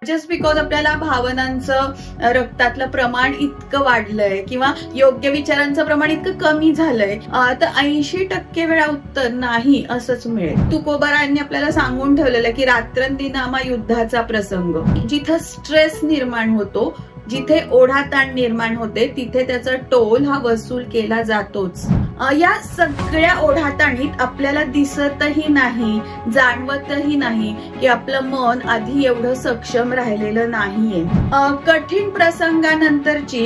Just because आपल्याला भावनांचं रक्तातलं प्रमाण इतकं वाढलंय किंवा योग्य विचारांचं प्रमाण इतकं कमी झालंय तर 80% वेळा उत्तर नाही असंच मिळेल. तुकोबारायांनी आपल्याला सांगून ठेवलेलं की रात्रंदिनामा युद्धाचा प्रसंग. जिथं स्ट्रेस निर्माण होतो, जिथे ओढाताण निर्माण होते, तिथे त्याचा टोल हा वसूल केला जातोच. या सगळ्या ओढाताणीत आपल्याला दिसतही नाही, जाणवतही नाही की आपलं मन आधी एवढं सक्षम राहिलेलं नाहीये. कठीण प्रसंगानंतरची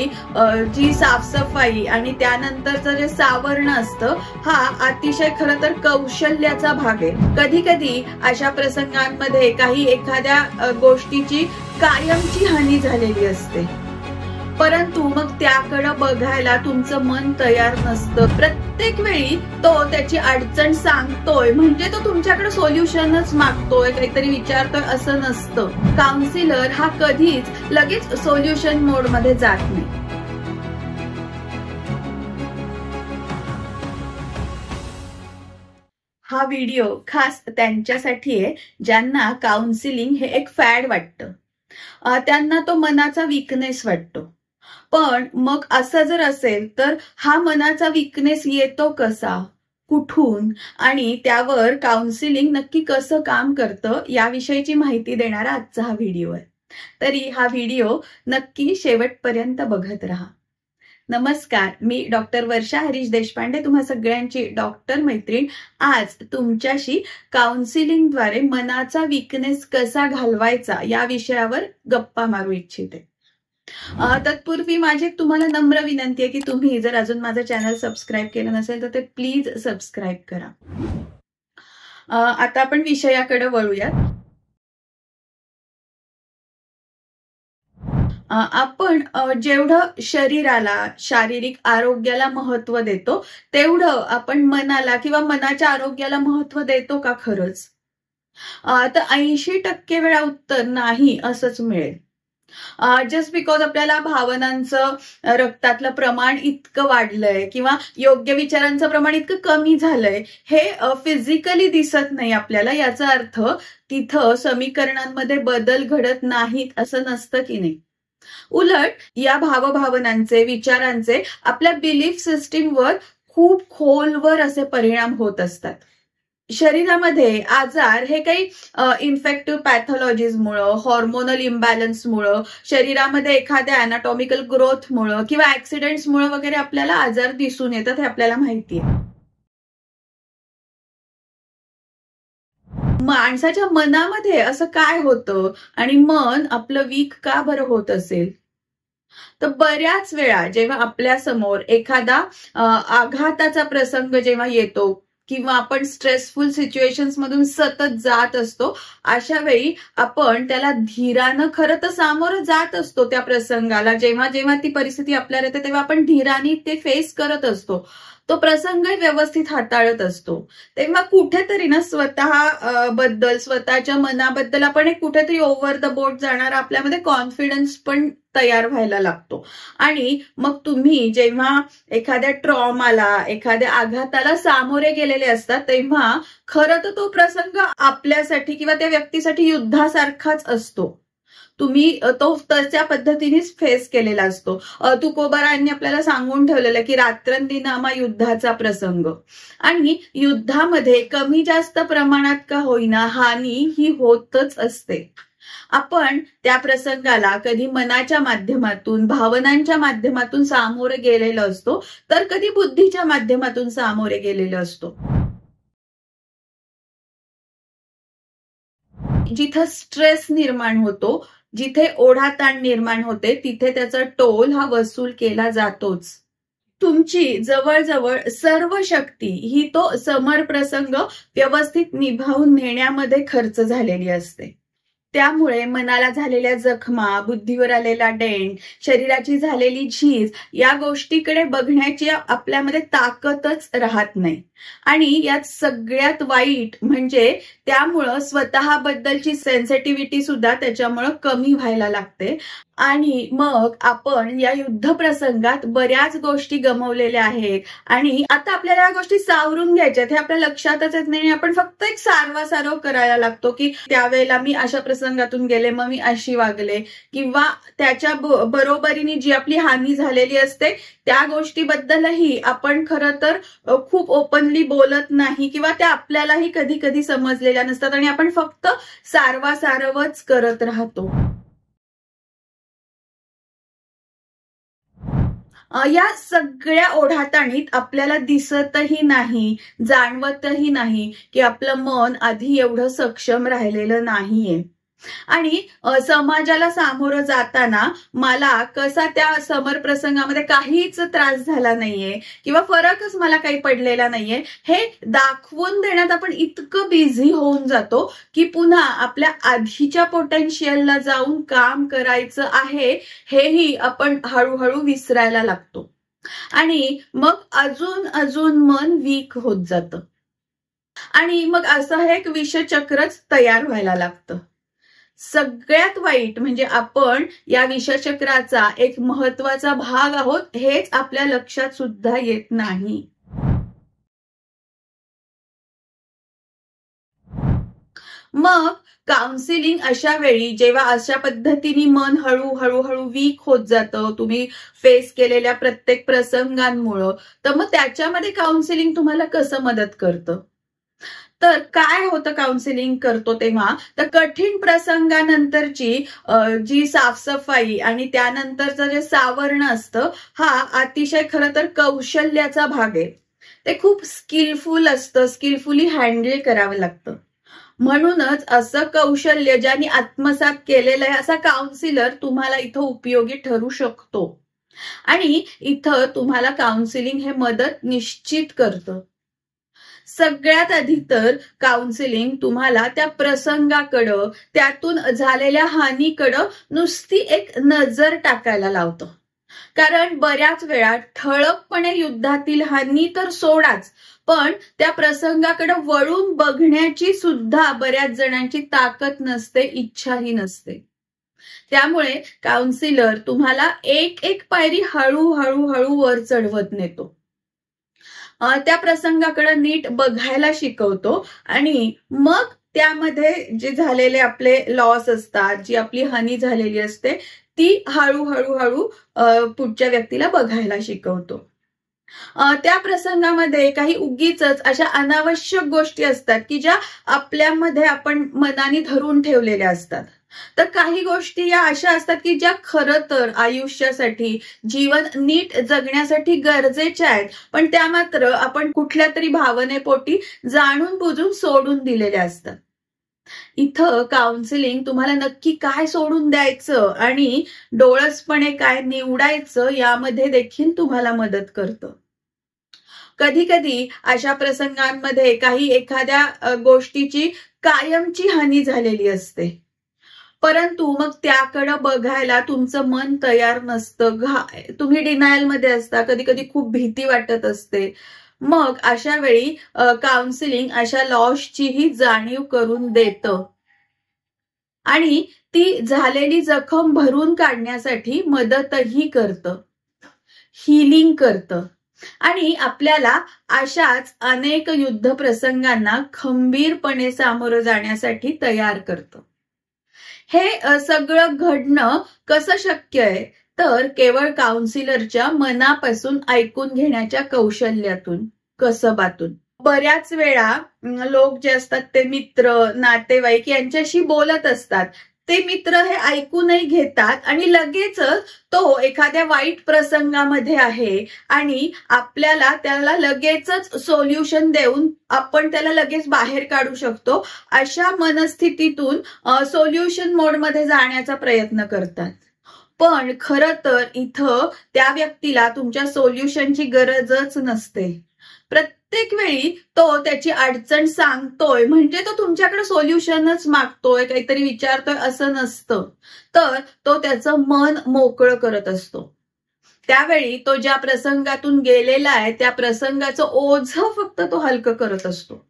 जी साफसफाई आणि त्यानंतरचं जे सावरणं असतं हा अतिशय खरं तर कौशल्याचा भाग आहे. कधी कधी अशा प्रसंगांमध्ये एखाद्या गोष्टीची कायमची हानी झालेली असते, परंतु मग त्याकडे बघायला तुमचं मन तयार नसतं. प्रत्येक वेळी तो त्याची अडचण सांगतोय म्हणजे तो तुमच्याकडे सोल्युशनच मागतोय, काहीतरी विचारतोय असं नसतं. काउन्सिलर हा कधीच लगेच सोल्युशन मोड मध्ये जात नाही. हा व्हिडिओ खास त्यांच्यासाठी आहे ज्यांना काउन्सिलिंग हे एक फॅड वाटतं, त्यांना तो मनाचा वीकनेस वाटतो. पण मग असं जर असेल तर हा मनाचा वीकनेस येतो कसा, कुठून आणि त्यावर काउन्सिलिंग नक्की कसं काम करतं याविषयीची माहिती देणारा आजचा हा व्हिडिओ आहे. तरी हा व्हिडिओ नक्की शेवटपर्यंत बघत राहा. नमस्कार, मी डॉक्टर वर्षा हरीश देशपांडे, तुम्हा सगळ्यांची डॉक्टर मैत्रीण. आज तुमच्याशी काउन्सिलिंगद्वारे मनाचा वीकनेस कसा घालवायचा या विषयावर गप्पा मारू इच्छिते. तत्पूर्वी माझी तुम्हाला नम्र विनंती आहे की तुम्ही जर अजून माझं चॅनल सबस्क्राईब केलं नसेल तर ते प्लीज सबस्क्राईब करा. आता आपण विषयाकडे वळूयात. आपण जेवढं शरीराला, शारीरिक आरोग्याला महत्व देतो तेवढं आपण मनाला किंवा मनाच्या आरोग्याला महत्व देतो का खरंच? तर 80% वेळा उत्तर नाही असंच मिळेल. जस्ट बिकॉज आपल्याला भावनांचं रक्तातलं प्रमाण इतकं वाढलंय किंवा योग्य विचारांचं प्रमाण इतकं कमी झालंय हे फिजिकली दिसत नाही आपल्याला, याचा अर्थ तिथं समीकरणांमध्ये बदल घडत नाहीत असं नसतं की नाही. उलट या भावभावनांचे, विचारांचे आपल्या बिलीफ सिस्टीमवर खूप खोलवर असे परिणाम होत असतात. शरीरामध्ये आजार हे काही इन्फेक्टिव्ह पॅथॉलॉजीजमुळं, हॉर्मोनल इम्बॅलन्समुळं, शरीरामध्ये एखाद्या अॅनाटॉमिकल ग्रोथमुळं किंवा ऍक्सिडेंट्समुळे वगैरे आपल्याला आजार दिसून येतात, हे आपल्याला माहिती आहे. माणसाच्या मनामध्ये असं काय होतं आणि मन आपलं वीक का बरं होत असेल? तर बऱ्याच वेळा जेव्हा आपल्या समोर एखादा आघाताचा प्रसंग जेव्हा येतो किंवा आपण स्ट्रेसफुल सिच्युएशन्स मधून सतत जात असतो, अशा वेळी आपण त्याला धीरानं खरं तर सामोरं जात असतो त्या प्रसंगाला. जेव्हा जेव्हा ती परिस्थिती आपल्याला येते तेव्हा आपण धीराने ते फेस करत असतो, तो प्रसंग व्यवस्थित हाताळत असतो. तेव्हा कुठेतरी ना स्वतः बद्दल, स्वतःच्या मनाबद्दल आपण एक कुठेतरी ओव्हर द बोर्ड जाणारा आपल्यामध्ये कॉन्फिडन्स पण तयार व्हायला लागतो. आणि मग तुम्ही जेव्हा एखाद्या ट्रॉमाला, एखाद्या आघाताला सामोरे गेलेले असतात तेव्हा खरं तर तो प्रसंग आपल्यासाठी किंवा त्या व्यक्तीसाठी युद्धासारखाच असतो. तुम्ही तो तशा पद्धतीनेच फेस केलेला असतो. तुकोबारायांनी आपल्याला सांगून ठेवलेलं की रात्रंदिनामा युद्धाचा प्रसंग. आणि युद्धामध्ये कमी जास्त प्रमाणात का होईना हानी ही होतच असते. आपण त्या प्रसंगाला कधी मनाच्या माध्यमातून, भावनांच्या माध्यमातून सामोरे गेलेलो असतो, तर कधी बुद्धीच्या माध्यमातून सामोरे गेलेलो असतो. जिथं स्ट्रेस निर्माण होतो, जिथे ओढाताण निर्माण होते, तिथे त्याचा टोल हा वसूल केला जातोच. तुमची जवळजवळ सर्व शक्ती ही तो समर प्रसंग व्यवस्थित निभावून नेण्यामध्ये खर्च झालेली असते. त्यामुळे मनाला झालेल्या जखमा, बुद्धीवर आलेला डेंट, शरीराची झालेली झीज या गोष्टीकडे बघण्याची आपल्यामध्ये ताकदच राहत नाही. आणि यात सगळ्यात वाईट म्हणजे त्यामुळं स्वतःबद्दलची सेन्सिटिव्हिटी सुद्धा त्याच्यामुळं कमी व्हायला लागते. आणि मग आपण या युद्ध प्रसंगात बऱ्याच गोष्टी गमावलेल्या आहेत आणि आता आपल्याला या गोष्टी सावरून घ्यायच्यात. हे आपल्या लक्षातच येत नाही. आपण फक्त एक सारवासारव करायला लागतो की त्यावेळेला मी अशा प्रसंगातून गेले, मग मी अशी वागले, किंवा त्याच्या बरोबरीने जी आपली हानी झालेली असते त्या गोष्टीबद्दलही आपण खरं तर खूप ओपनली बोलत नाही, किंवा त्या आपल्यालाही कधी कधी समजलेल्या नसतात आणि आपण फक्त सारवासारवच करत राहतो. या सगळ्या ओढाताणीत आपल्याला दिसतही नाही, जाणवतही नाही की आपलं मन आधी एवढं सक्षम राहिलेलं नाहीये. आणि समाजाला सामोरं जाताना मला कसा त्या समर प्रसंगामध्ये काहीच त्रास झाला नाहीये किंवा फरकच मला काही पडलेला नाहीये हे दाखवून देण्यात आपण इतकं बिझी होऊन जातो की पुन्हा आपल्या आधीच्या पोटेन्शियलला जाऊन काम करायचं आहे हेही आपण हळूहळू विसरायला लागतो आणि मग अजून अजून मन वीक होत जातं आणि मग असं हे एक विषचक्रच तयार व्हायला लागतं. सगळ्यात वाईट म्हणजे आपण या विषचक्राचा एक महत्वाचा भाग आहोत हेच आपल्या लक्षात सुद्धा येत नाही. मग काउन्सिलिंग अशा वेळी जेव्हा अशा पद्धतीने मन हळूहळू वीक होत जातं तुम्ही फेस केलेल्या प्रत्येक प्रसंगांमुळं, तर मग त्याच्यामध्ये काउन्सिलिंग तुम्हाला कसं मदत करतं? तर काय होतं काउन्सिलिंग करतो तेव्हा, तर कठीण प्रसंगानंतरची जी साफसफाई आणि त्यानंतरचं जे सावरणं असतं हा अतिशय खरं तर कौशल्याचा भाग आहे. ते खूप स्किलफुल असतं, स्किलफुली हँडल करावं लागतं. म्हणूनच असं कौशल्य ज्यांनी आत्मसात केलेलं आहे असा काउन्सिलर तुम्हाला इथं उपयोगी ठरू शकतो आणि इथं तुम्हाला काउन्सिलिंग हे मदत निश्चित करतं. सगळ्यात आधी तर काउन्सिलिंग तुम्हाला त्या प्रसंगाकडं त्यातून झालेल्या हानीकडं नुसती एक नजर टाकायला लावतं. कारण बऱ्याच वेळा ठळकपणे युद्धातील हानी तर सोडाच, पण त्या प्रसंगाकडे वळून बघण्याची सुद्धा बऱ्याच जणांची ताकद नसते, इच्छाही नसते. त्यामुळे काउन्सिलर तुम्हाला एक एक पायरी हळूहळू वर चढवत नेतो, त्या प्रसंगाकडे नीट बघायला शिकवतो आणि मग त्यामध्ये जे झालेले आपले लॉस असतात, जी आपली हानी झालेली असते ती हळूहळू पुढच्या व्यक्तीला बघायला शिकवतो. त्या प्रसंगामध्ये काही उगीच अशा अनावश्यक गोष्टी असतात की ज्या आपल्यामध्ये आपण मनाने धरून ठेवलेल्या असतात. तर काही गोष्टी या अशा असतात की ज्या खरं तर आयुष्यासाठी, जीवन नीट जगण्यासाठी गरजेच्या आहेत, पण त्या मात्र आपण कुठल्या तरी भावनेपोटी जाणून बुजून सोडून दिलेल्या असतात. इथं काउन्सिलिंग तुम्हाला नक्की काय सोडून द्यायचं आणि डोळसपणे काय निवडायचं यामध्ये देखील तुम्हाला मदत करतं. कधी कधी अशा प्रसंगांमध्ये काही एखाद्या गोष्टीची कायमची हानी झालेली असते, परंतु मग त्याकडे बघायला तुमचं मन तयार नसतं, तुम्ही डिनायल मध्ये असता, कधी कधी खूप भीती वाटत असते. मग अशा वेळी काउन्सिलिंग अशा लॉसचीही जाणीव करून देतं आणि ती झालेली जखम भरून काढण्यासाठी मदतही करतं, हिलिंग करतं आणि आपल्याला अशाच अनेक युद्ध प्रसंगांना खंबीरपणे सामोरं जाण्यासाठी तयार करतं. हे सगळं घडणं कसं शक्य आहे, तर केवळ काउन्सिलरच्या मनापासून ऐकून घेण्याच्या कौशल्यातून, कसबातून. बऱ्याच वेळा लोक जे असतात ते मित्र, नातेवाईक यांच्याशी बोलत असतात. ते मित्र हे ऐकूनही घेतात आणि लगेचच तो एखाद्या वाईट प्रसंगामध्ये आहे आणि आपल्याला त्याला लगेचच सोल्युशन देऊन आपण त्याला लगेच बाहेर काढू शकतो अशा मनस्थितीतून सोल्युशन मोडमध्ये जाण्याचा प्रयत्न करतात. पण खरं तर इथं त्या व्यक्तीला तुमच्या सोल्युशनची गरजच नसते. प्रत्येक वेळी तो त्याची अडचण सांगतोय म्हणजे तो तुमच्याकडे सोल्युशनच मागतोय, काहीतरी विचारतोय असं नसतं. तर तो त्याचं मन मोकळं करत असतो. त्यावेळी तो ज्या प्रसंगातून गेलेला आहे त्या प्रसंगाचं ओझं फक्त तो हलकं करत असतो.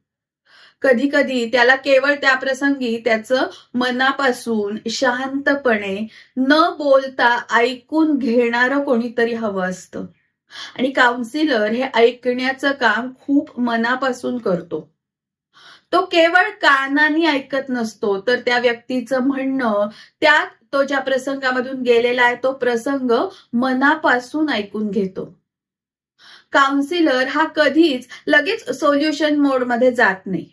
कधी कधी त्याला केवळ त्या प्रसंगी त्याचं मनापासून शांतपणे न बोलता ऐकून घेणारं कोणीतरी हवं असतं. आणि काउन्सिलर हे ऐकण्याचं काम खूप मनापासून करतो. तो केवळ कानाने ऐकत नसतो, तर त्या व्यक्तीचं म्हणणं, त्यात तो ज्या प्रसंगामधून गेलेला आहे तो प्रसंग मनापासून ऐकून घेतो. काउन्सिलर हा कधीच लगेच सोल्युशन मोडमध्ये जात नाही.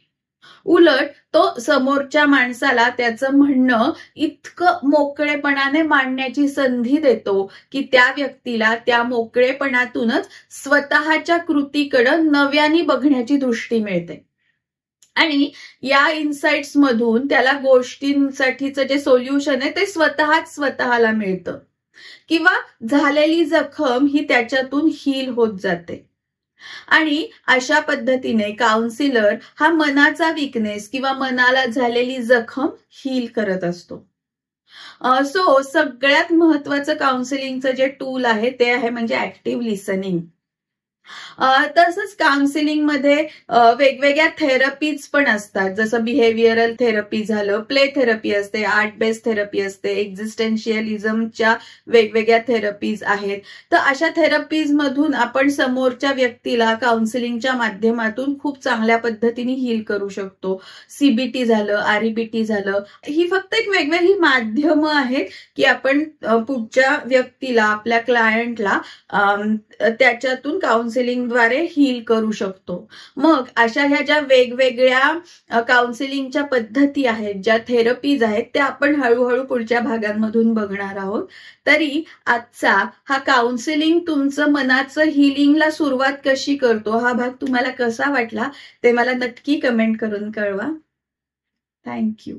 उलट तो समोरच्या माणसाला त्याचं म्हणणं इतकं मोकळेपणाने मांडण्याची संधी देतो की त्या व्यक्तीला त्या मोकळेपणातूनच स्वतःच्या कृतीकडे नव्याने बघण्याची दृष्टी मिळते. आणि या इन्साइट्स मधून त्याला गोष्टींसाठीचं जे सोल्युशन आहे ते स्वतःला मिळतं, किंवा झालेली जखम ही त्याच्यातून हील होत जाते. आणि अशा पद्धतीने काउन्सिलर हा मनाचा विकनेस किंवा मनाला झालेली जखम हील करत असतो. सो सगळ्यात महत्वाचं काउन्सिलिंगचं जे टूल आहे ते आहे म्हणजे ऍक्टिव्ह लिसनिंग. तसंच काउन्सिलिंग मध्ये वेगवेगळ्या थेरपीज पण असतात, जसं बिहेवियरल थेरपी झालं, प्ले थेरपी असते, आर्ट बेस्ड थेरपी असते, एक्झिस्टेन्शियलिझमच्या वेगवेगळ्या थेरपीज आहेत. तर अशा थेरपीज मधून आपण समोरच्या व्यक्तीला काउन्सिलिंगच्या माध्यमातून खूप चांगल्या पद्धतीने हील करू शकतो. सीबीटी झालं, आरईबीटी झालं, ही फक्त एक वेगवेगळी माध्यमं आहेत की आपण पुढच्या व्यक्तीला, आपल्या क्लायंटला त्याच्यातून काउन्सिलिंगद्वारे हील करू शकतो. मग अशा ह्या ज्या वेगवेगळ्या काउन्सिलिंगच्या पद्धती आहेत, ज्या थेरपीज आहेत, त्या आपण हळूहळू पुढच्या भागांमधून बघणार आहोत. तरी आजचा हा काउन्सिलिंग तुमचं मनाचं हिलिंगला सुरुवात कशी करतो हा भाग तुम्हाला कसा वाटला ते मला नक्की कमेंट करून कळवा. थँक्यू.